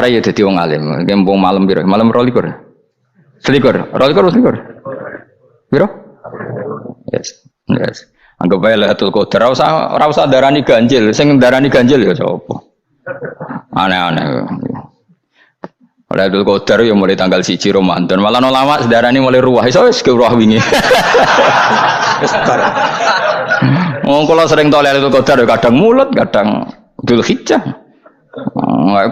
warai ya dadi wong alim. Kempung malam piro? Malam 22. Selikur. 22. Piro? Yes. Yes. Anggap bae Lailatul Qadar ora usah darani ganjil. Sing darani ganjil ya sapa? Aneh-aneh. Lailatul Qadar ya mulai tanggal 1 Ramadan. Malah ulama sedarani mulai ruwah. Iso wis ke ruwah wingi. Wis bar. Wong kula sering tol Lailatul Qadar kadang mulut, kadang Dzulhijjah.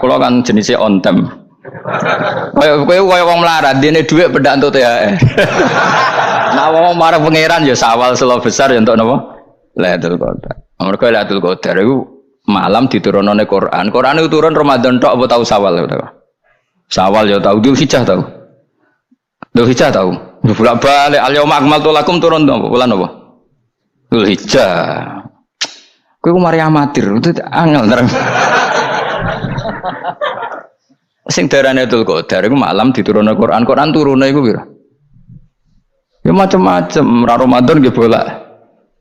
Kula kan jenisnya on time. Kaya wong melarat, dene dhuwit pendak entuk THR. Nah wong marang pangeran ya sawal selo besar ya entuk napa? Lailatul Qadar. Mergo Lailatul Qadar iku malam diturunane Quran. Quran itu turun Ramadan tok apa tau Sawal ya? Sawal ya tau, Dzulhijjah tau. Dzulhijjah tau. Bolak-balik al-yauma akmaltu lakum turun apa? Bulan apa? Dzulhijjah. Kowe ku mari amatir, itu angel terang. Sing darane Lailatul Qadar iku malam diturunne Quran. Quran turune iku piro? Ya macam-macam, Ramadan nggih bolak.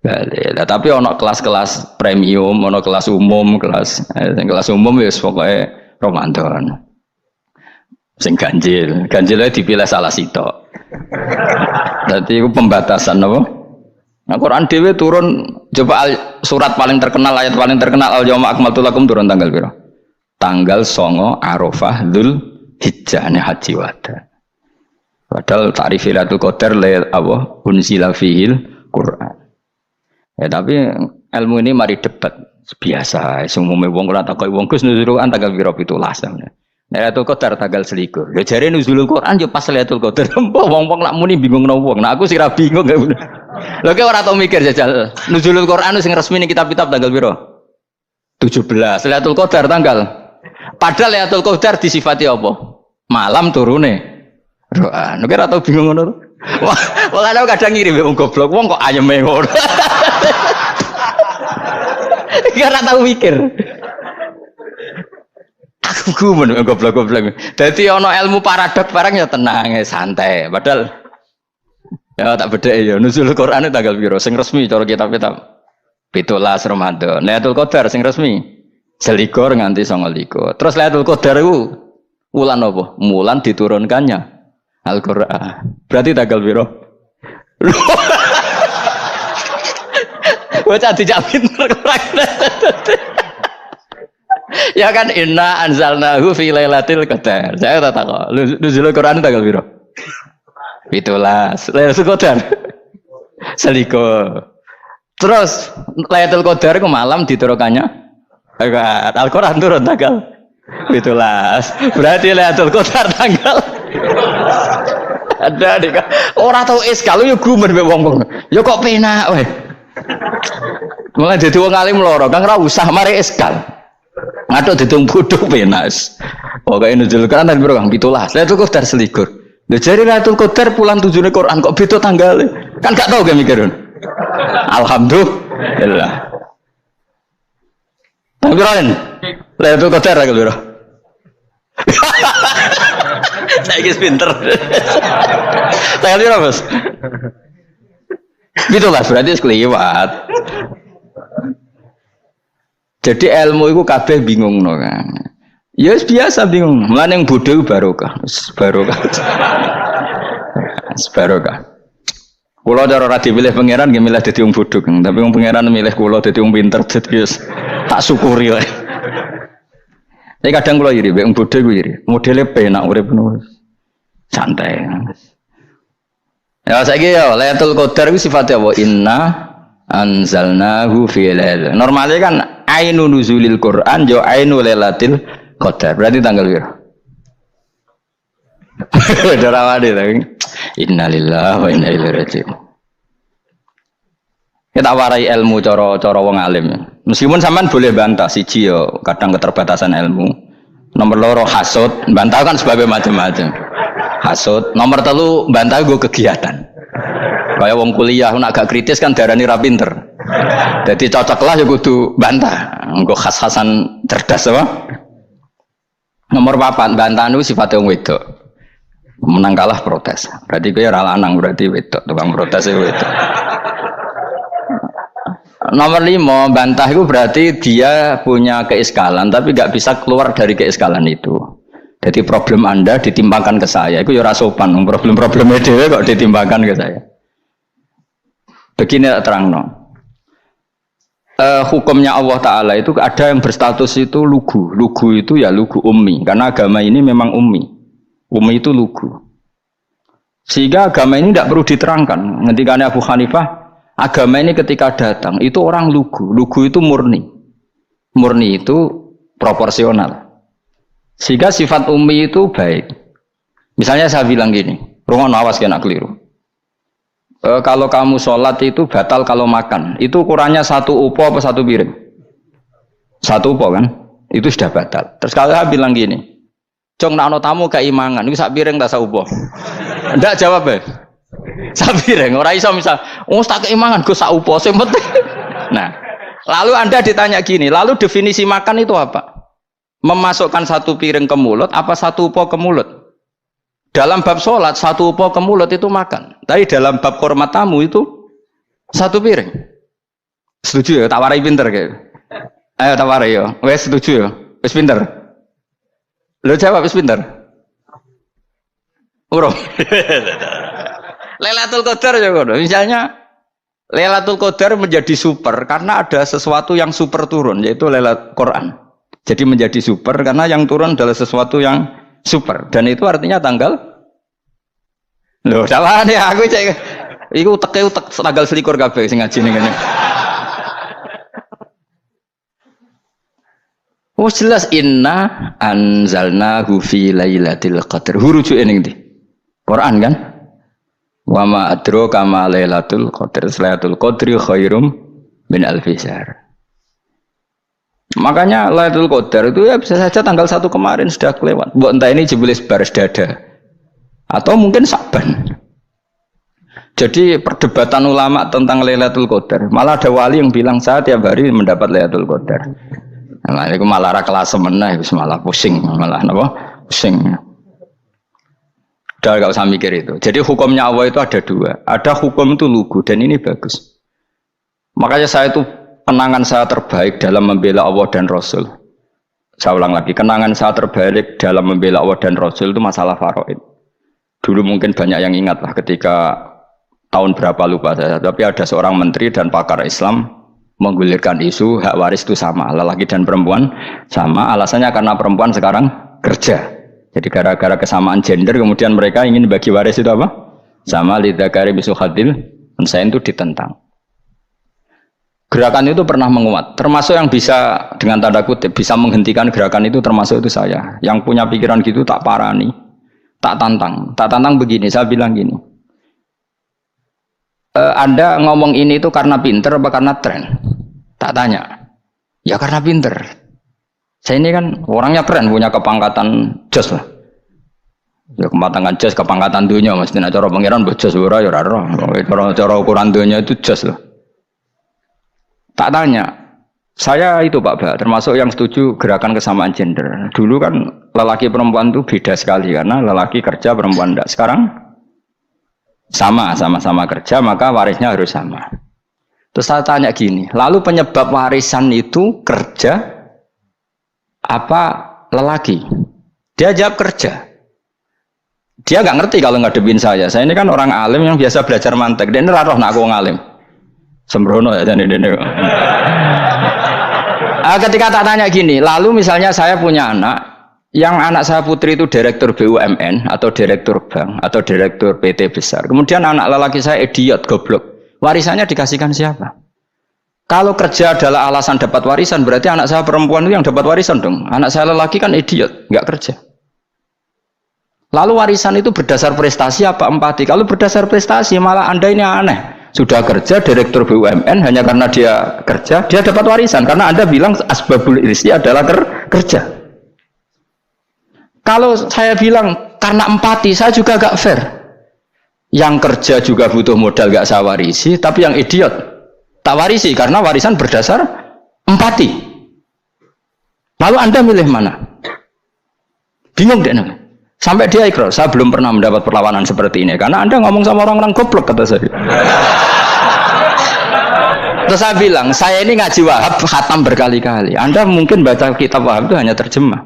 Balik. Tapi ana kelas-kelas premium, ana kelas umum, kelas umum wis pokoke Ramadan. Sing ganjile dipilih salah sitok. Dadi iku pembatasan apa? Nah, Quran dhewe turun coba surat paling terkenal, ayat paling terkenal al-yauma akmaltu lakum turun tanggal piro? Tanggal 9 Arafah Dzulhijjah ne haji wada. Padahal ta'rif Lailatul Qadar apa unzila fihil Quran. Ya tapi ilmu ini mari debat biasa. Umumnya wong ora takoki wong Gus nuzul Quran tanggal piro 17. Lailatul Qadar tanggal 21. Ya jare nuzulul Quran yo pas Lailatul Qadar. Wong-wong lak muni bingung nang wong. Nah aku sih ra bingung. Lha kok ora tau mikir jajal. Nuzulul Quran sing resmi ning kitab-kitab tanggal piro? 17. Lailatul Qadar tanggal. Padahal Lailatul Qadar disifati apa? Malam turune. Roh, nek ora tau bingung ngono. Wah, ana kadang ngirim wong goblok, wong kok ayeme ngono. Ora tau mikir. Aku gumun goblok-goblok. Dadi ana ilmu paradok barang ya tenang, ya santai. Padahal ya tak bedhek ya nuzul Quran tanggal piro sing resmi cara kitab-kitab. 17 Ramadan. Lailatul Qadar sing resmi 21 nganti 29. Terus Lailatul Qadar iku wulan apa? Wulan diturunkannya Al-Qur'an. Berarti tanggal piro? Bocah dijak pinter ya kan inna anzalnahu fi lailatul qadar. Saya tak tahu. Nuzul Quran tanggal piro? 17. Lailatul Qadar. 21. Terus Lailatul Qadar ku malam diturunkannya Al-Quran turun tanggal 17. Berarti Lailatul Qadar tanggal ada dik. Ora tau eskal yo gumen mek wong-wong. Ya kok penak wae. Mulai dadi wong alim loro, Kang ora usah mari eskal. Ngatuk dadi wong bodho penak. Pokoke nuzul Quran piro Kang 17. Lailatul Qadar 21. Lha jare Lailatul Qadar bulan 7 Quran kok beda tanggale. Kan gak tau ge mikir. Alhamdulillah. Tanggalan. Lailatul Qadar aku lho. Saya guys pinter. Tanggal piro, Bos? Gitulah berarti sekeliwat. Jadi ilmu itu kabeh bingung no kan. Ya biasa bingung. Mulane yang bodho barokah. Barokah. Barokah. Kula cara ora dipilih pangeran nggih milih dadi wong bodho, tapi wong pangeran milih kula dadi wong pinter dadi tak syukuri wae. Tapi kadang kula iri, wong bodho ku iri. Modele penak urip ngono. Santai. Ya saiki ya Lailatul Qadar ku sifate apa? Inna anzalnahu fi lailatul. Normale kan ainun nuzulil Quran yo ainul lailatul qadar. Berarti tanggal piro? Udah rawade ta. Innalillahi wa inna ilaihi raji'un. Kita warai ilmu cara wong alim. Meskipun sampean boleh bantah siji yo kadang keterbatasan ilmu. Nomor loro hasud, bantah kan sebab macam-macam. Hasud. Nomor 3 bantah gue kegiatan. Kayak wong kuliah nak agak kritis kan darani ra pinter. Jadi cocok lah ya kudu bantah. Engko khas-khasan cerdas apa? Nomor 4 bantahan itu sifatnya wong wedok. Menang kalah protes. Berarti kowe ora lanang berarti wedok, tukang protes itu wedok. Nomor 5 bantah itu berarti dia punya keiskalan tapi nggak bisa keluar dari keiskalan itu. Jadi problem Anda ditimbangkan ke saya, itu ya ora sopan. Problem-problemnya dhewe kok ditimbangkan ke saya. Begini terang no. Hukumnya Allah Ta'ala itu ada yang berstatus itu lugu. Lugu itu ya lugu ummi. Karena agama ini memang ummi. Ummi itu lugu. Sehingga agama ini tidak perlu diterangkan. Ketika Abu Hanifah, agama ini ketika datang, itu orang lugu. Lugu itu murni. Murni itu proporsional. Sehingga sifat ummi itu baik. Misalnya saya bilang gini, rungono awas kena keliru. Kalau kamu sholat itu batal kalau makan. Itu ukurannya 1 upo apa 1 piring? 1 upo kan? Itu sudah batal. Terus kalau saya bilang gini, Cong nak tamu keimangan, itu 1 piring tak 1 upo. Enggak jawab ya? 1 piring. Orang iso misal, tak keimangan, gue 1 upo. Nah, lalu Anda ditanya gini, lalu definisi makan itu apa? Memasukkan 1 piring ke mulut, apa 1 upo ke mulut? Dalam bab sholat 1 upo ke mulut itu makan. Tapi dalam bab hormat tamu itu 1 piring. Setuju ya? Tawari pinter kayak. Ayo tawari ya. Wes setuju ya? Wes pinter. Lo jawab wes pinter. Urung. Lailatul Qadar ya kono. Misalnya Lailatul Qadar menjadi super karena ada sesuatu yang super turun, yaitu Lailatul Quran. Jadi menjadi super karena yang turun adalah sesuatu yang super, dan itu artinya tanggal loh salah nih aku cek itu utek tanggal 21 kabeh sing ngaji ning kene. Oh jelas inna anzalnahu fi lailatul qadar. Rujuke ning ndi? Quran kan? Wa ma adraka ma lailatul qadar. Lailatul qadri khairum min alfi syahr. Makanya Lailatul Qadar itu ya bisa saja tanggal 1 kemarin sudah kelewat. Mbok entah ini jebelis baris dada atau mungkin Saban. Jadi perdebatan ulama tentang Lailatul Qadar, malah ada wali yang bilang saya tiap hari mendapat Lailatul Qadar. Nah, itu malah ra kelas meneh, malah pusing, malah napa? Pusing. Udah enggak usah mikir itu. Jadi hukumnya Allah itu ada 2. Ada hukum itu lugu dan ini bagus. Makanya saya itu kenangan saya terbaik dalam membela Allah dan Rasul. Saya ulang lagi, kenangan saya terbaik dalam membela Allah dan Rasul itu masalah faraid. Dulu mungkin banyak yang ingat lah ketika tahun berapa lupa saya, tapi ada seorang menteri dan pakar Islam menggulirkan isu hak waris itu sama, lelaki dan perempuan sama, alasannya karena perempuan sekarang kerja. Jadi gara-gara kesamaan gender kemudian mereka ingin bagi waris itu apa? Sama lidzakari mislu hadzil unsayain itu ditentang. Gerakan itu pernah menguat, termasuk yang bisa dengan tanda kutip bisa menghentikan gerakan itu termasuk itu saya. Yang punya pikiran gitu tak parani, tak tantang begini. Saya bilang gini, Anda ngomong ini itu karena pinter apa karena tren? Tak tanya, ya karena pinter. Saya ini kan orangnya keren, punya kepangkatan jos lah. Ya kepangkatan jos, kepangkatan dunia, mesti cara pangeran bojos ora ya ora. Cara ukuran dunia itu jos lah. Tak tanya, saya itu Pak Ba, termasuk yang setuju gerakan kesamaan gender. Dulu kan lelaki perempuan itu beda sekali karena lelaki kerja perempuan tidak. Sekarang sama-sama kerja maka warisnya harus sama. Terus saya tanya gini, lalu penyebab warisan itu kerja apa lelaki? Dia jawab kerja. Dia nggak ngerti kalau ngadepin saya. Saya ini kan orang alim yang biasa belajar mantek. Dan ini roh nak aku ngalim. Sembrono ya jadi ini. Ketika tak tanya gini, lalu misalnya saya punya anak, yang anak saya putri itu direktur BUMN atau direktur bank atau direktur PT besar. Kemudian anak lelaki saya idiot, goblok. Warisannya dikasihkan siapa? Kalau kerja adalah alasan dapat warisan, berarti anak saya perempuan itu yang dapat warisan dong. Anak saya lelaki kan idiot, nggak kerja. Lalu warisan itu berdasar prestasi apa empati? Kalau berdasar prestasi malah Anda ini aneh. Sudah kerja direktur BUMN hanya karena dia kerja, dia dapat warisan karena Anda bilang asbabul irsi adalah kerja. Kalau saya bilang karena empati, saya juga gak fair. Yang kerja juga butuh modal gak saya warisi, tapi yang idiot tak warisi karena warisan berdasar empati. Lalu Anda milih mana? Bingung deh nih. Sampai dia ikrar, saya belum pernah mendapat perlawanan seperti ini karena Anda ngomong sama orang-orang goblok, kata saya. Terus saya bilang, saya ini ngaji Wahab khatam berkali-kali. Anda mungkin baca kitab Wahab itu hanya terjemah.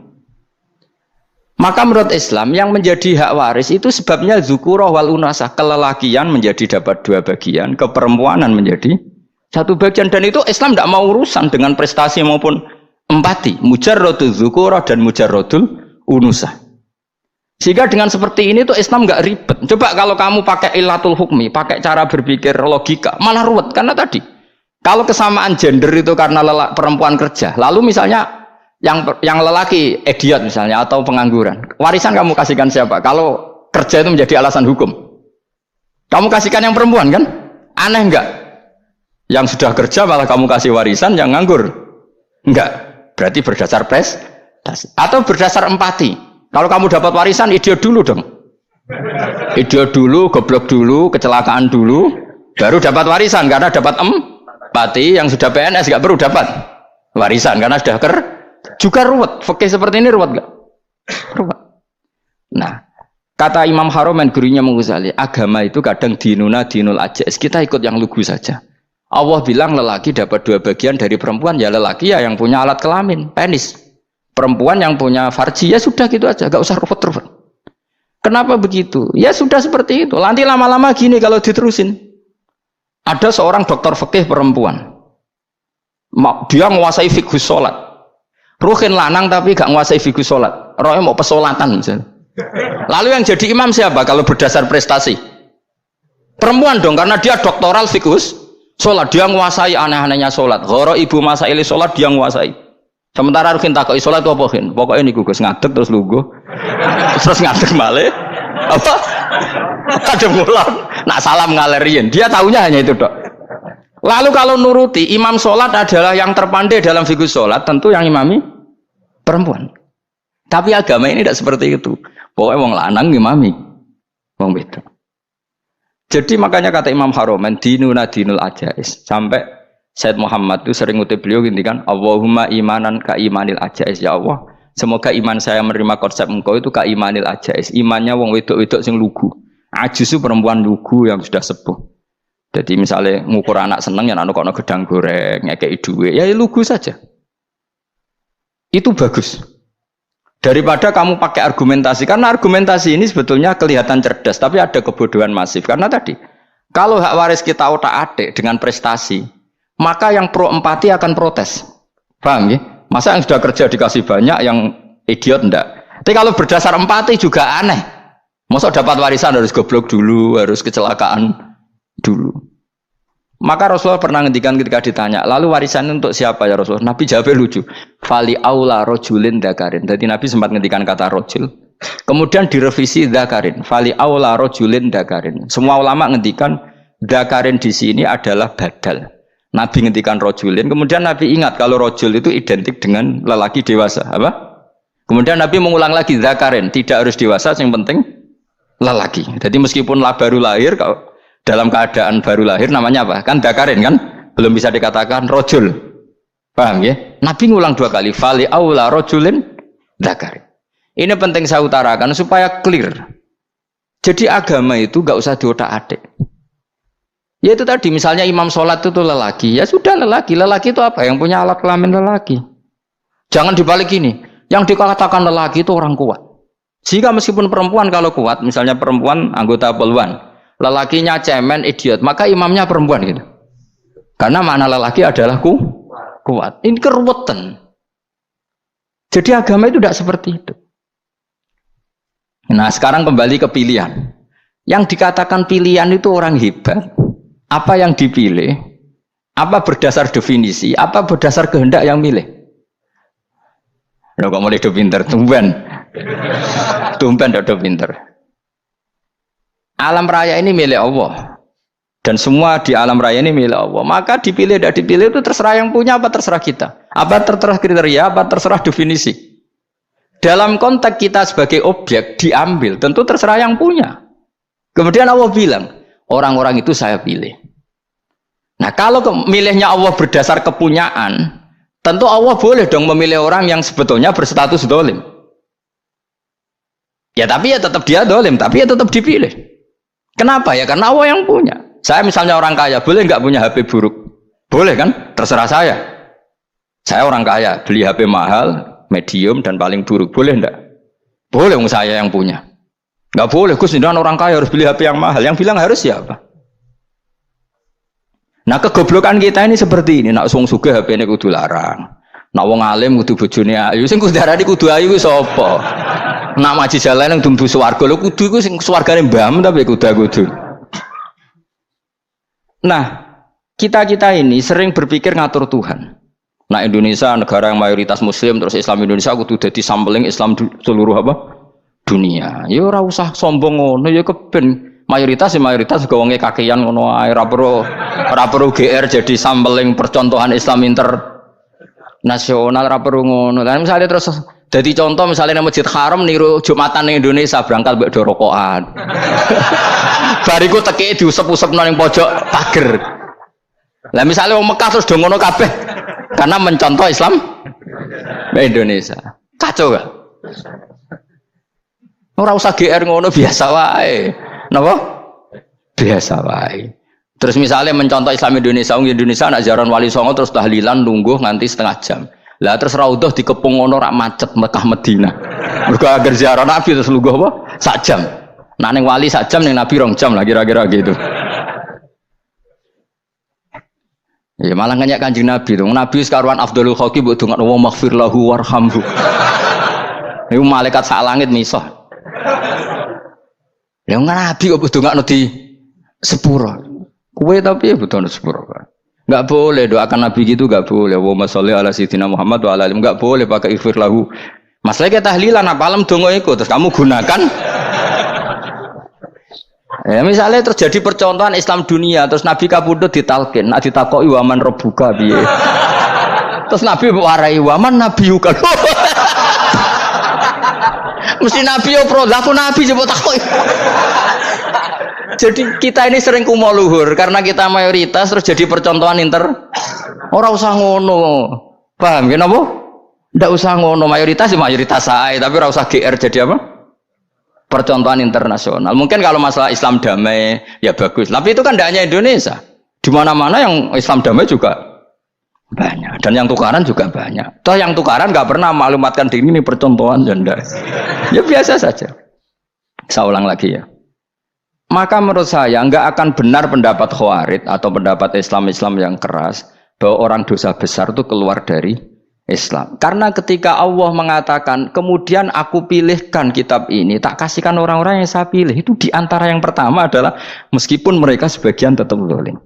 Maka menurut Islam yang menjadi hak waris itu sebabnya zukurah wal unasah, kelelakian menjadi dapat 2 bagian, keperempuanan menjadi 1 bagian, dan itu Islam tidak mau urusan dengan prestasi maupun empati, mujarrodul zukurah dan mujarrodul unusah. Sehingga dengan seperti ini tuh Islam nggak ribet. Coba kalau kamu pakai ilatul hukmi, pakai cara berpikir logika, malah ruwet. Karena tadi, kalau kesamaan gender itu karena perempuan kerja, lalu misalnya yang lelaki idiot misalnya atau pengangguran, warisan kamu kasihkan siapa? Kalau kerja itu menjadi alasan hukum, kamu kasihkan yang perempuan kan? Aneh enggak? Yang sudah kerja malah kamu kasih warisan, yang nganggur enggak? Berarti berdasar prestasi atau berdasar empati. Kalau kamu dapat warisan, idiot dulu dong, idiot dulu, goblok dulu, kecelakaan dulu, baru dapat warisan karena dapat empati. Yang sudah PNS enggak perlu dapat warisan karena sudah juga ruwet. Fikih seperti ini ruwet gak? Ruwet. Nah, kata Imam Haromen gurunya Ghazali, agama itu kadang dinuna dinul ajais. Kita ikut yang lugu saja. Allah bilang lelaki dapat 2 bagian dari perempuan, ya lelaki ya yang punya alat kelamin, penis. Perempuan yang punya farji, ya sudah gitu aja, gak usah ruwet-ruwet. Kenapa begitu? Ya sudah seperti itu. Nanti lama-lama gini kalau diterusin. Ada seorang dokter fikih perempuan. Dia menguasai fikih sholat. Ruhin lanang tapi gak nguasai fikih sholat. Rohnya mau pesolatan misalnya. Lalu yang jadi imam siapa kalau berdasar prestasi? Perempuan dong, karena dia doktoral fikih sholat. Dia nguasai aneh-anehnya sholat. Goro ibu masaili sholat dia nguasai. Sementara Ruhin takoi sholat itu apa? Pokoknya ini gugus ngadeg terus lugu. Terus ngadeg malah. Apa? Ada mulan. Nak salam ngalerin. Dia tahunya hanya itu dok. Lalu kalau nuruti imam sholat adalah yang terpandai dalam fikih sholat, tentu yang imami perempuan. Tapi agama ini tidak seperti itu. Pokoknya wong lanang imami, wong beda. Jadi makanya kata Imam Haromen, dinuna dinul ajais. Sampai Said Muhammad itu sering ngutip beliau gini kan, Allahumma imanan ka imanil ajais, ya Allah. Semoga iman saya menerima konsep engkau itu ka imanil ajais. Imannya wong wedok-wedok sing lugu. Ajis itu perempuan lugu yang sudah sepuh. Jadi misalnya ngukur anak seneng ya anak kono gedang goreng, ngekei duwe, ya lugu saja. Itu bagus. Daripada kamu pakai argumentasi, karena argumentasi ini sebetulnya kelihatan cerdas, tapi ada kebodohan masif. Karena tadi, kalau hak waris kita otak-atik dengan prestasi, maka yang pro empati akan protes. Paham ya? Masa yang sudah kerja dikasih banyak, yang idiot enggak? Tapi kalau berdasar empati juga aneh. Masa dapat warisan harus goblok dulu, harus kecelakaan dulu. Maka Rasulullah pernah ngendikan ketika ditanya, lalu warisan untuk siapa ya Rasulullah? Nabi jawabnya lucu. Fali aula rojulin dakarin. Jadi Nabi sempat ngendikan kata rojul. Kemudian direvisi dakarin. Fali aula rojulin dakarin. Semua ulama ngendikan dakarin di sini adalah badal. Nabi ngendikan rojulin. Kemudian Nabi ingat kalau rojul itu identik dengan lelaki dewasa. Apa? Kemudian Nabi mengulang lagi dakarin. Tidak harus dewasa, yang penting lelaki. Jadi meskipun baru lahir, kalau dalam keadaan baru lahir namanya apa? Kan dakarin kan? Belum bisa dikatakan rojul. Paham ya? Nabi ngulang 2 kali. Fali aula rojulin dakarin. Ini penting saya utarakan supaya clear. Jadi agama itu gak usah diotak-atik. Ya itu tadi misalnya imam sholat itu lelaki. Ya sudah lelaki. Lelaki itu apa? Yang punya alat kelamin lelaki. Jangan dibalik ini. Yang dikatakan lelaki itu orang kuat. Sehingga meskipun perempuan kalau kuat, misalnya perempuan anggota poluan, lelakinya cemen, idiot, maka imamnya perempuan gitu. Karena makna lelaki adalah kuat. Ini keruwetan. Jadi agama itu tidak seperti itu. Nah sekarang kembali ke pilihan. Yang dikatakan pilihan itu orang hebat. Apa yang dipilih? Apa berdasar definisi? Apa berdasar kehendak yang milih? Loh kok mulai do pinter? Tumben do pinter. Alam raya ini milik Allah. Dan semua di alam raya ini milik Allah. Maka dipilih tidak dipilih itu terserah yang punya apa terserah kita. Apa terserah kriteria, apa terserah definisi. Dalam konteks kita sebagai objek diambil, tentu terserah yang punya. Kemudian Allah bilang, orang-orang itu saya pilih. Nah kalau milihnya Allah berdasar kepunyaan, tentu Allah boleh dong memilih orang yang sebetulnya berstatus dolim. Ya tapi ya tetap dia dolim, tapi ya tetap dipilih. Kenapa ya? Karena Allah yang punya. Saya misalnya orang kaya, boleh nggak punya HP buruk? Boleh kan? Terserah saya. Saya orang kaya, beli HP mahal, medium dan paling buruk, boleh enggak? Boleh saya yang punya. Nggak boleh, Gus, dengan orang kaya harus beli HP yang mahal. Yang bilang harus siapa? Nah, kegoblokan kita ini seperti ini. Nak wong sugih HP ini kudu larang. Nak wong alim kudu bojone ayu. Sing kudu darani kudu ayu ku sapa? Nak maji jalan yang dumbu swarga lho kudu iku sing swargane mbam tapi kudu. Nah, kita ini sering berpikir ngatur Tuhan. Nah, Indonesia negara yang mayoritas muslim terus Islam Indonesia kudu dadi sampling Islam seluruh apa? Dunia. Ya ora usah sombong ngono ya keben mayoritas juga wonge kakean ngono ae ora perlu GR jadi sampling percontohan Islam internasional ora perlu ngono. Lah misalnya terus dadi contoh misalnya nang Masjid Haram niru Jumatan ning Indonesia berangkat mbek do rokokan. Bariku teki diusep-usep nang pojok pager. Lah misalnya wong Mekah terus do ngono kabeh karena mencontoh Islam Indonesia. Kacau gak? Ora usah GR ngono biasa wae. Napa? Biasa wae. Terus misalnya mencontoh Islam Indonesia, Indonesia nak jaran Wali Songo terus tahlilan nunggu nganti setengah jam. Lah terus raudhah dikepung ngono rak macet Mekah Madinah. Mergo agar ziarah Nabi terus lungguh apa? Sak jam. Nah ning wali sak jam ning Nabi 2 jam lah kira-kira gitu. Ya malah nganyak Kanjeng Nabi tuh. Nabi sekaruan Afdhalul Khalqi mbok dongakno wa maghfir lahu warhamhu. Iku malaikat sak langit misah. Ya Nabi kok dongakno di sepuro. Kowe tapi ya butuh sepuro. Enggak boleh doakan Nabi gitu, enggak boleh. Wa sholli ala sayyidina Muhammad wa ala alihi, enggak boleh pakai ighfir lahu. Masalahnya tahlilan apa alam donga iku terus kamu gunakan. Ya misalnya terjadi percontohan Islam dunia terus Nabi kapundhut ditalkin, nak ditakoki waman rebuka piye. Terus Nabi warai waman nabiyuka. Mesti Nabi yo pro, lah aku Nabi coba takoki. Jadi kita ini sering kumo luhur karena kita mayoritas terus jadi percontohan ora usah ngono. Paham ya napa? Ndak usah ngono, mayoritas saya, tapi ora usah GR jadi apa? Percontohan internasional. Mungkin kalau masalah Islam damai ya bagus. Tapi itu kan tidak hanya Indonesia. Di mana-mana yang Islam damai juga banyak. Dan yang tukaran juga banyak. Toh yang tukaran nggak pernah maklumatkan diri ini percontohan janda. Ya biasa saja. Saya ulang lagi ya. Maka menurut saya nggak akan benar pendapat Khawarij atau pendapat Islam yang keras bahwa orang dosa besar itu keluar dari Islam. Karena ketika Allah mengatakan kemudian aku pilihkan kitab ini tak kasihkan orang-orang yang saya pilih, itu diantara yang pertama adalah meskipun mereka sebagian tetap zalim.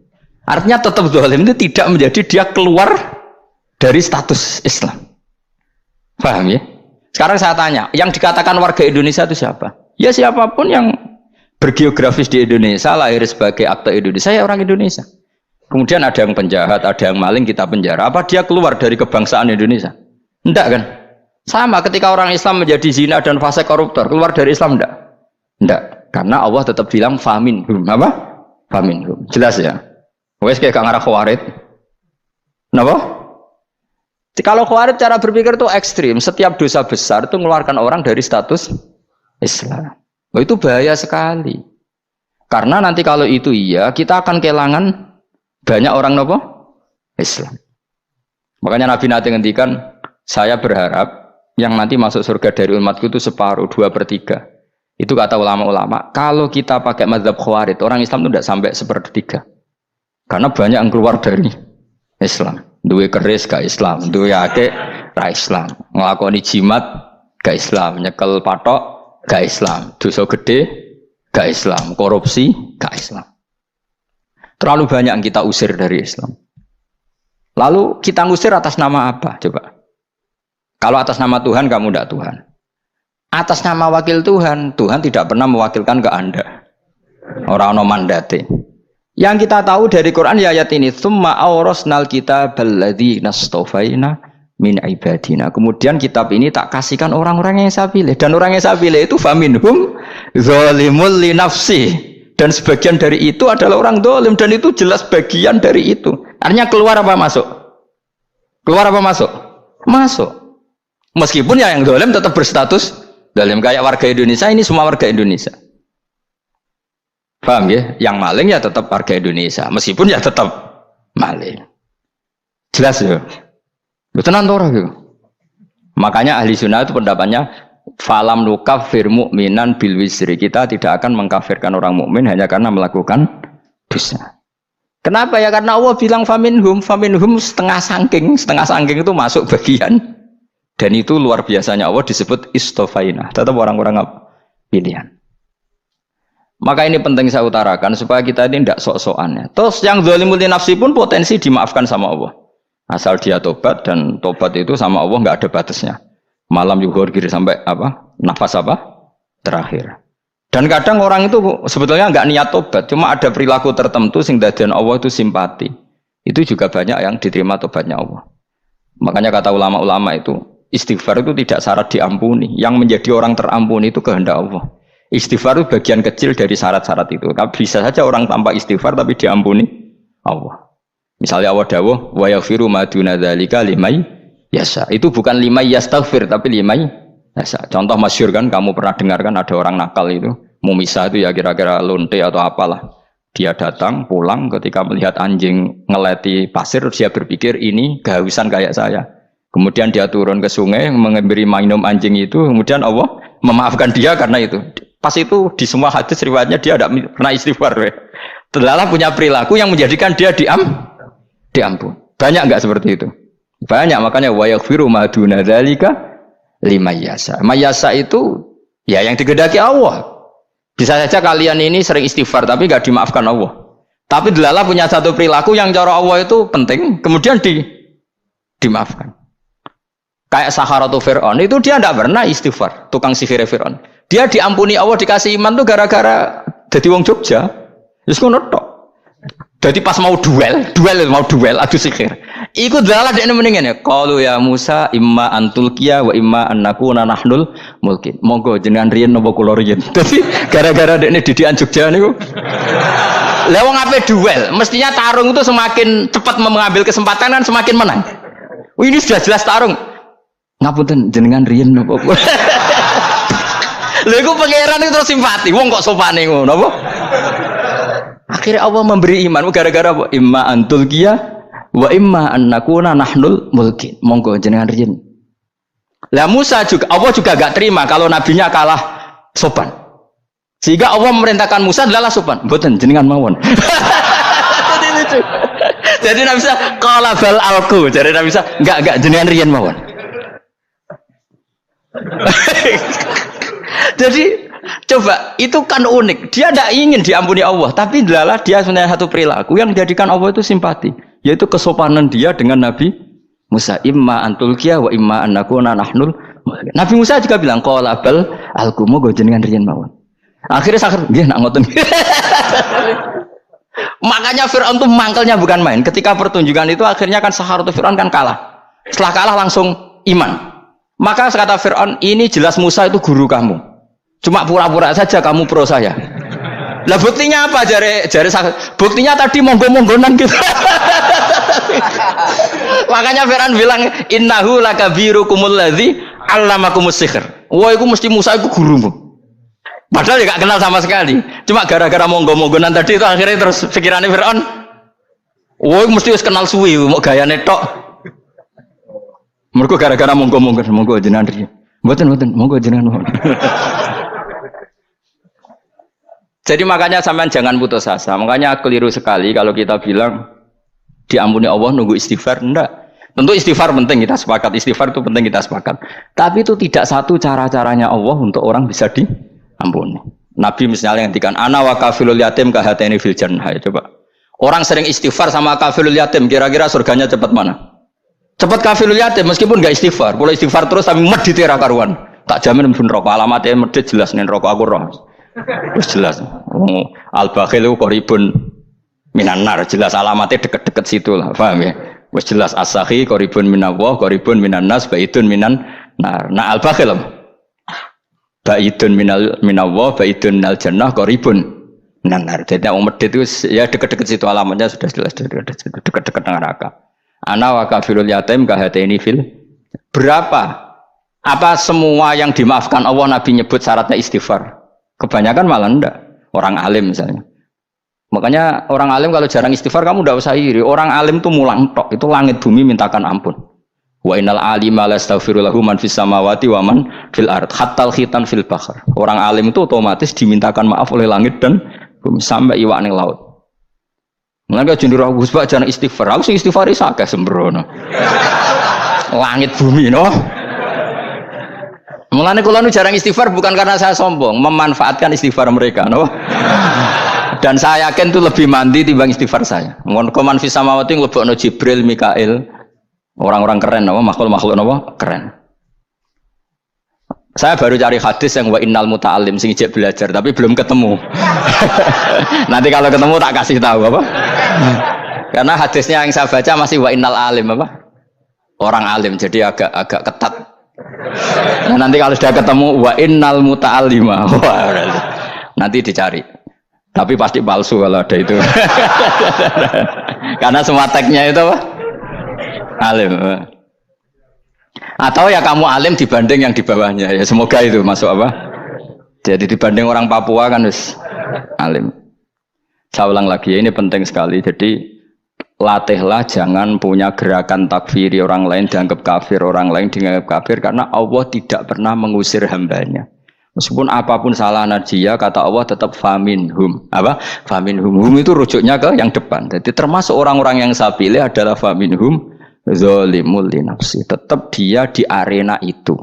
Artinya tetap zalim itu tidak menjadi dia keluar dari status Islam. Paham ya? Sekarang saya tanya, yang dikatakan warga Indonesia itu siapa? Ya siapapun yang bergeografis di Indonesia, lahir sebagai akte Indonesia, saya orang Indonesia. Kemudian ada yang penjahat, ada yang maling, kita penjara. Apa dia keluar dari kebangsaan Indonesia? Enggak kan? Sama ketika orang Islam menjadi zina dan fasik koruptor, keluar dari Islam enggak? Enggak. Karena Allah tetap bilang faminhum. Apa? Faminhum. Jelas ya? Wes kayak ngarah Khawarij. Kenapa? Kalau Khawarij cara berpikir itu ekstrim. Setiap dosa besar itu mengeluarkan orang dari status Islam. Oh, itu bahaya sekali. Karena nanti kalau itu iya, kita akan kehilangan banyak orang nopo Islam. Makanya Nabi nanti ngendikan, saya berharap yang nanti masuk surga dari umatku itu separuh, 2/3. Itu kata ulama-ulama. Kalau kita pakai mazhab Khawarij, orang Islam itu tidak sampai 1/3. Karena banyak yang keluar dari Islam. Duwe keris gak Islam, duwe akeh ra Islam, nglakoni jimat gak Islam, nyekel patok gak Islam, dosa gede gak Islam, korupsi gak Islam. Terlalu banyak yang kita usir dari Islam. Lalu kita ngusir atas nama apa? Coba. Kalau atas nama Tuhan kamu tidak Tuhan. Atas nama wakil Tuhan, Tuhan tidak pernah mewakilkan ke Anda. Orang-orang mandate. Yang kita tahu dari Quran ya ayat ini, tsumma awrasnal kitabal ladzina astafaina min ibadina. Kemudian kitab ini tak kasihkan orang-orang yang saya pilih, dan orang yang saya pilih itu faminhum zalimul li nafsi, dan sebagian dari itu adalah orang zalim, dan itu jelas bagian dari itu. Artinya keluar apa masuk? Keluar apa masuk? Masuk. Meskipun ya yang zalim tetap berstatus zalim, kayak warga Indonesia, ini semua warga Indonesia. Paham ya? Yang maling ya tetap warga Indonesia, meskipun ya tetap maling. Jelas ya? Betul nanti orang gitu. Makanya ahli sunnah itu pendapatnya falam nukafir mu'minan bil wisri. Kita tidak akan mengkafirkan orang mukmin hanya karena melakukan dosa. Kenapa ya? Karena Allah bilang faminhum setengah sangking itu masuk bagian. Dan itu luar biasanya Allah disebut istofaina. Tetap orang-orang pilihan. Maka ini penting saya utarakan supaya kita ini tidak sok-sokan ya. Terus yang zalimul nafsi pun potensi dimaafkan sama Allah. Asal dia tobat, dan tobat itu sama Allah nggak ada batasnya. Malam yuhur kiri sampai apa? Nafas apa? Terakhir. Dan kadang orang itu sebetulnya nggak niat tobat, cuma ada perilaku tertentu sehingga dadian Allah itu simpati. Itu juga banyak yang diterima tobatnya Allah. Makanya kata ulama-ulama itu, istighfar itu tidak syarat diampuni. Yang menjadi orang terampuni itu kehendak Allah. Istighfar itu bagian kecil dari syarat-syarat itu. Tapi bisa saja orang tanpa istighfar tapi diampuni Allah. Misalnya Allah dawuh wa yaghfiru ma duna dzalika limay yasha. Itu bukan limay yastaghfir tapi limay yasha. Contoh masyhur kan, kamu pernah dengar kan, ada orang nakal itu, Mumisa itu ya kira-kira lonte atau apalah. Dia datang pulang ketika melihat anjing ngeleti pasir, dia berpikir ini kehausan kayak saya. Kemudian dia turun ke sungai memberi minum anjing itu, kemudian Allah memaafkan dia karena itu. Pas itu di semua hadis riwayatnya dia tidak pernah istighfar. Terlalu punya perilaku yang menjadikan dia diampun. Banyak enggak seperti itu? Banyak, makanya wa yaghfiru ma duna dzalika limayasa. Mayasa itu ya yang digedaki Allah. Bisa saja kalian ini sering istighfar tapi enggak dimaafkan Allah. Tapi delala punya satu perilaku yang cara Allah itu penting, kemudian dimaafkan. Kayak Saharatu Fir'aun itu dia tidak pernah istighfar, tukang sihir Fir'aun. Dia diampuni Allah, dikasih iman tuh gara-gara jadi wong Jogja. Terus ngono tok. Jadi pas mau duel adu sihir. Iku dalah dekne mendingan ya. Qalu ya Musa imma antulqiya wa imma annakuna nahnul mulkin. Monggo jenengan riyen napa kula riyen. Dadi gara-gara dekne didikan Jogja niku. Lah wong ape duel, mestinya tarung itu semakin cepat mengambil kesempatan kan semakin menang. Ini sudah jelas tarung. Ngapunten jenengan riyen napa kula. Lha iku pangeran itu terus simpati. Wong kok sopane ngono apa? Akhirnya Allah memberi iman gara-gara apa? Imma antulqiya wa imma annakuna nahnul mulkin. Monggo jenengan riyen. Lah Musa juga, Allah juga gak terima kalau nabinya kalah sopan. Sehingga Allah memerintahkan Musa adalah sopan. Mboten jenengan mawon. Jadi Nabi Musa qala bal alqu. Jadi Nabi Musa enggak jenengan riyen mawon. Jadi coba, itu kan unik. Dia tidak ingin diampuni Allah, tapi adalah dia sebenarnya satu perilaku yang menjadikan Allah itu simpati, yaitu kesopanan dia dengan Nabi Musa. Imma antulqiya wa imma annakuna nahnul. Nabi Musa juga bilang qala bal alqumu go jenengan riyen mawon. Akhirnya sakit nggih nak ngoten. Makanya Firaun itu mangkelnya bukan main. Ketika pertunjukan itu akhirnya kan Saharatu Firaun kan kalah. Setelah kalah langsung iman. Maka kata Firaun, ini jelas Musa itu guru kamu. Cuma pura-pura saja kamu pro saya. Lah buktinya apa? Jare buktinya tadi monggo-monggonan gitu. Makanya Firaun bilang innahu lakabirukumul ladzi 'allamakumus sihr. Wah, iku mesti Musa iku gurumu. Padahal dia gak kenal sama sekali. Cuma gara-gara monggo-monggonan tadi itu akhirnya terus pikirannya Firaun. Wah, mesti wis kenal suwi, mau gayane tok. Mergo gara-gara monggo jenengan riyen. Mboten monggo jenengan. Jadi makanya sampean jangan putus asa. Makanya keliru sekali kalau kita bilang diampuni Allah nunggu istighfar. Enggak. Tentu istighfar penting, kita sepakat. Istighfar itu penting, kita sepakat. Tapi itu tidak satu cara-caranya Allah untuk orang bisa diampuni. Nabi misalnya ngendikan ana wa kafilul yatim kahateni fil jannah. Coba. Orang sering istighfar sama kafilul yatim, kira-kira surganya cepat mana? Cepat kafilul yatim meskipun enggak istighfar. Kalau istighfar terus tapi medhit ra karuan. Tak jamin mlebu neraka. Alamatnya medhit jelas ning neraka aku roh. Wis jelas. Al-bakhil itu qaribun minan nar, jelas alamatnya deket-deket situ lah, paham ya? Wis jelas as-sakhi qaribun minallah, qaribun minan nas, baidun minan nar. Nah al-bakhil baidun minallah, baidun minal jannah, qaribun minan nar. Jadi wong medhit itu ya deket-deket situ alamatnya sudah jelas deket-deket neraka. Ana wa kafirul yatim kahateni fil. Berapa? Apa semua yang dimaafkan Allah Nabi nyebut syaratnya istighfar? Kebanyakan malah enggak. Orang alim misalnya. Makanya orang alim kalau jarang istighfar kamu enggak usah iri. Orang alim tuh mulang tok, itu langit bumi mintakan ampun. Wa innal alima la yastaghfiru lahu man fis samawati wa man fil ard hatta khitan fil bahr. Orang alim itu otomatis dimintakan maaf oleh langit dan bumi sampai iwak ning laut. Mulane jenenge Gus Pak jangan istighfar. Aku sing istighfar is akeh sembrono. Langit bumi no. Mulane kula nu jarang istighfar bukan karena saya sombong, memanfaatkan istighfar mereka no. Dan saya yakin itu lebih mandi timbang istighfar saya. Mon koman fis samawati nglebokno Jibril, Mikail. Orang-orang keren no, makhluk-makhluk no, keren. Saya baru cari hadis yang wa innal muta'allim sing ijek belajar tapi belum ketemu. Nanti kalau ketemu tak kasih tahu apa? Karena hadisnya yang saya baca masih wa innal alim apa? Orang alim jadi agak ketat. Nah, nanti kalau sudah ketemu wa innal muta'allima. Nanti dicari. Tapi pasti palsu kalau ada itu. Karena semua teksnya itu apa? Alim. Atau ya kamu alim dibanding yang di bawahnya ya semoga itu masuk apa? Jadi dibanding orang Papua kan harus alim. Saya ulang lagi ya, ini penting sekali. Jadi latihlah jangan punya gerakan takfiri orang lain dianggap kafir, orang lain dianggap kafir karena Allah tidak pernah mengusir hambanya. Meskipun apapun salah najiyah kata Allah tetap faminhum. Apa? Faminhum. Hum itu rujuknya ke yang depan. Jadi termasuk orang-orang yang saya pilih adalah faminhum zalimul li nafsi, tetap dia di arena itu.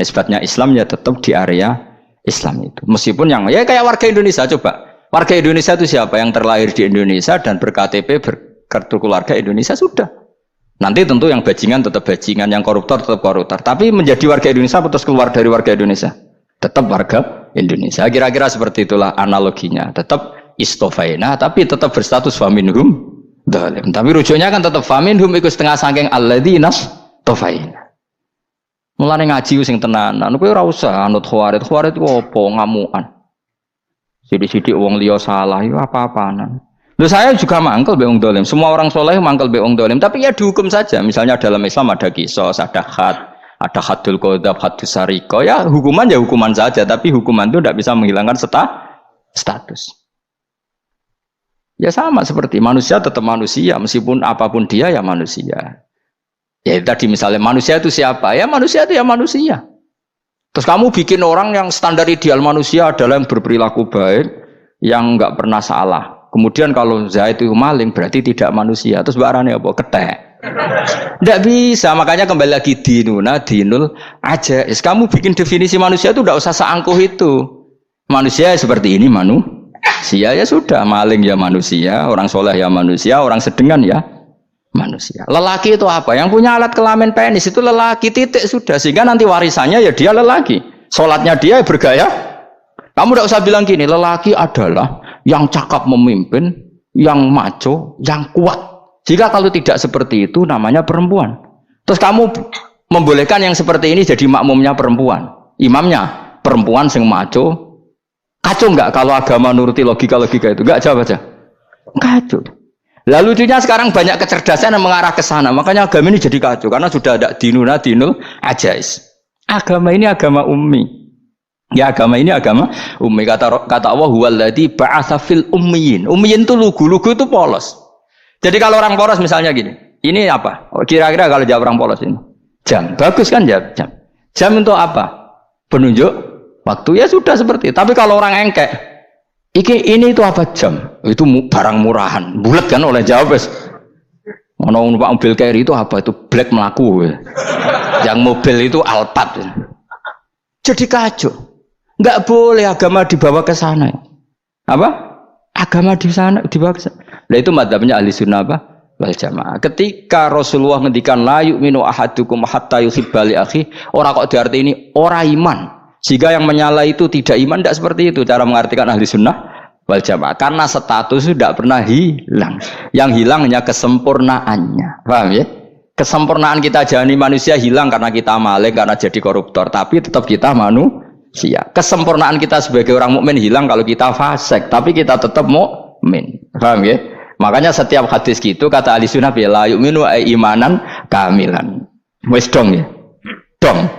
Nisbatnya Islam ya tetap di area Islam itu. Meskipun yang ya kayak warga Indonesia coba. Warga Indonesia itu siapa yang terlahir di Indonesia dan berKTP berkartu keluarga Indonesia sudah. Nanti tentu yang bajingan tetap bajingan, yang koruptor tetap koruptor. Tapi menjadi warga Indonesia terus keluar dari warga Indonesia. Tetap warga Indonesia. Kira-kira seperti itulah analoginya. Tetap istofaina tapi tetap berstatus faminhum dalim. Tapi rujuknya kan tetap faminhum iku setengah saking alladzinas tofaina. Mulane ngaji sing tenanan, kowe ora usah anut khawarit. Khawarit ku apa? Ngamukan. Sithik-sithik wong liya salah iku apa-apanan. Lho saya juga mangkel be wong dalim. Semua orang soleh mangkel be wong dalim, tapi ya dihukum saja. Misalnya dalam Islam ada qisas, ada ada haddul qadzab, haddus sarika. Ya hukuman ya hukuman saja, tapi hukuman itu tidak bisa menghilangkan status. Ya sama seperti manusia tetap manusia, meskipun apapun dia ya manusia. Ya tadi misalnya manusia itu siapa? Ya manusia itu ya manusia. Terus kamu bikin orang yang standar ideal manusia adalah yang berperilaku baik, yang enggak pernah salah. Kemudian kalau Zaid itu maling berarti tidak manusia. Terus barangnya apa? Ketek. Tidak bisa, makanya kembali lagi dinul aja. Kamu bikin definisi manusia itu tidak usah seangkuh itu. Manusia seperti ini manusia ya sudah, maling ya manusia, orang soleh ya manusia, orang sedengan ya manusia. Lelaki itu apa? Yang punya alat kelamin penis itu lelaki, titik sudah. Sehingga nanti warisannya ya dia lelaki. Sholatnya dia bergaya. Kamu tidak usah bilang gini, lelaki adalah yang cakap memimpin, yang maco, yang kuat. Jika kalau tidak seperti itu namanya perempuan. Terus kamu membolehkan yang seperti ini jadi makmumnya perempuan, imamnya perempuan sing maco. Kacau enggak kalau agama nuruti logika-logika itu? Enggak, jawab aja. Kacau. Lalu lucunya sekarang banyak kecerdasan yang mengarah ke sana. Makanya agama ini jadi kacau karena sudah ada dinul ajais. Agama ini agama ummi. Ya agama ini agama ummi. Kata Allah huwallazi ba'atsa fil ummiyin. Ummiyin itu lugu-lugu itu polos. Jadi kalau orang polos misalnya gini, ini apa? Kira-kira kalau jawab orang polos ini, jam. Bagus kan jawab jam. Jam untuk apa? Penunjuk waktu ya sudah seperti itu. Tapi kalau orang engkek, ini itu apa jam? Itu barang murahan, bulat kan oleh jawab. Ono numpak mobil carry itu apa? Itu black melaku. Yang mobil itu Alphard. Jadi kacau. Enggak boleh agama dibawa ke sana. Apa? Agama di sana dibawa ke sana. Nah itu madzhabnya ahli sunnah apa? Wal jamaah. Ketika Rasulullah ngendikan la yu'minu ahadukum hatta yuhibba li akhi, ora kok diarti ini ora iman. Jika yang menyala itu tidak iman, tidak seperti itu cara mengartikan ahli sunnah wal jamaah. Karena status itu tidak pernah hilang. Yang hilang hanya kesempurnaannya. Paham ya? Kesempurnaan kita jalani manusia hilang karena kita maling, karena jadi koruptor. Tapi tetap kita manusia. Kesempurnaan kita sebagai orang mukmin hilang kalau kita fasik. Tapi kita tetap mukmin. Paham ya? Makanya setiap hadis gitu kata ahli sunnah la yu'minu imanan kamilan. Wis dong ya? Dong?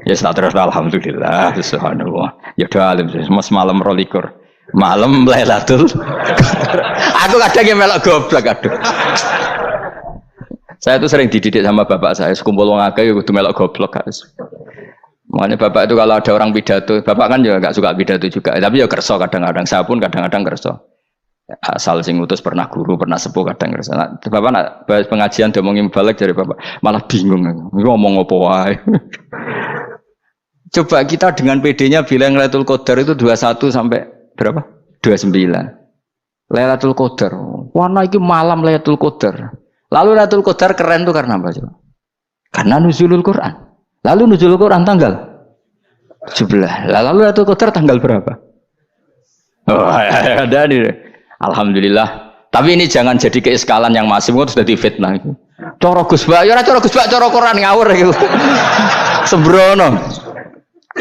Ya terus alhamdulillah subhanallah. Ya udah alim semalam rolikur. Malam Lailatul. Aku kadang yang melok goblok aduh. Saya tuh sering dididik sama bapak saya, sekumpul wong akeh yo kudu melok goblok guys. Makanya bapak itu kalau ada orang pidato, bapak kan juga nggak suka pidato juga, tapi ya kerso kadang-kadang, saya pun kadang-kadang kerso. Asal sing utus pernah guru, pernah sepuh kadang kerso. Nah, bapak nak bahas pengajian ngomongin balik dari bapak, malah bingung, ngomong apa wae. Coba kita dengan PD-nya bilang Lailatul Qadar itu 21 sampai berapa? 29. Lailatul Qadar. Warna iki malam Lailatul Qadar. Lalu Lailatul Qadar keren tuh karena apa coba? Karena nuzulul Quran. Lalu nuzulul Quran tanggal 17. Lalu Lailatul Qadar tanggal berapa? Oh, ada nih. Alhamdulillah. Tapi ini jangan jadi keiskalan yang masif itu sudah difitnah. Coro Gus Bak, ya coro Gus Bak, coro Quran ngawur gitu. Sembrono.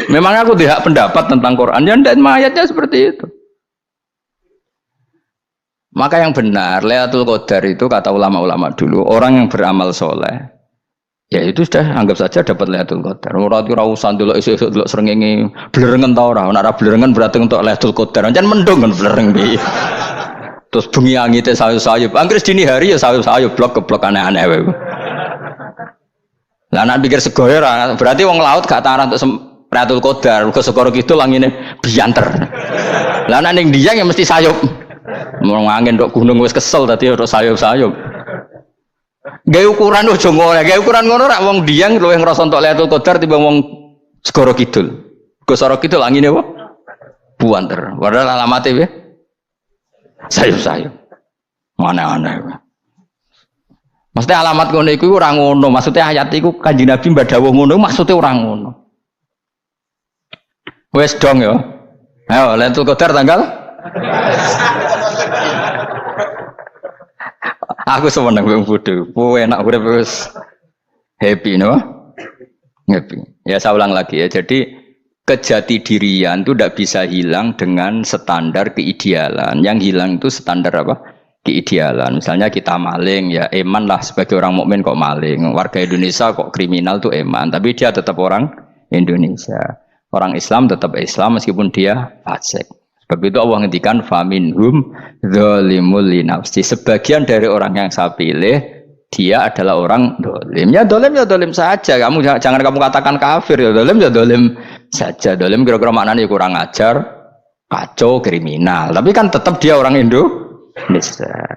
Memang aku tidak pendapat tentang Quran, ya dan ayatnya seperti itu. Maka yang benar, Lailatul Qadar itu kata ulama-ulama dulu, orang yang beramal soleh, ya itu sudah anggap saja dapat Lailatul Qadar. Ora usah ndelok esuk-esuk ndelok srengenge blerengen ta ora. Nek ora blerengen berarti untuk Lailatul Qadar. Jan mendung kan blereng piye. Terus bengi angite sayup-sayup. Anggere dini hari ya sayup-sayup blok ke blok aneh-aneh wae. Lah nek pikir segoyo ora, berarti wong laut gak tarah untuk Lailatul Qadar, ke segoro kidul angine bianter. Lah nek ning Dieng ya mesti sayup. Mau angin dok gunung wis kesel tadi harus sayup-sayup. Gawe ukuran ojo ngono, gawe ukuran ngono rak wong Dieng luwih ngrasa entuk Lailatul Qadar timbang wong segoro kidul. Ke segoro kidul angine apa? Buanter. Padahal alamate piye? Sayup-sayup. Mana-mana. Maksudnya alamat ngono iku ora ngono, maksudnya ayat iku Kanjeng Nabi mbak dawuh ngono, maksudnya ora ngono. Wes dong ya. Ayo Lailatul Qadar tanggal aku seneng wong bodho. Enak urip wis happy no? Happy. Ya saya ulang lagi ya. Jadi kejati dirian itu tidak bisa hilang dengan standar keidealan. Yang hilang itu standar apa? Keidealan. Misalnya kita maling, ya eman lah sebagai orang mukmin kok maling. Warga Indonesia kok kriminal tuh eman, tapi dia tetap orang Indonesia. Orang Islam tetap Islam meskipun dia fasik. Sebab itu Allah ngendikan faminhum dzalimul linafsi. Sebagian dari orang yang saya pilih dia adalah orang dolim. Ya dolim saja. Kamu jangan kamu katakan kafir ya dolim saja. Dolim kira-kira maknanya kurang ajar, kacau, kriminal. Tapi kan tetap dia orang Indonesia.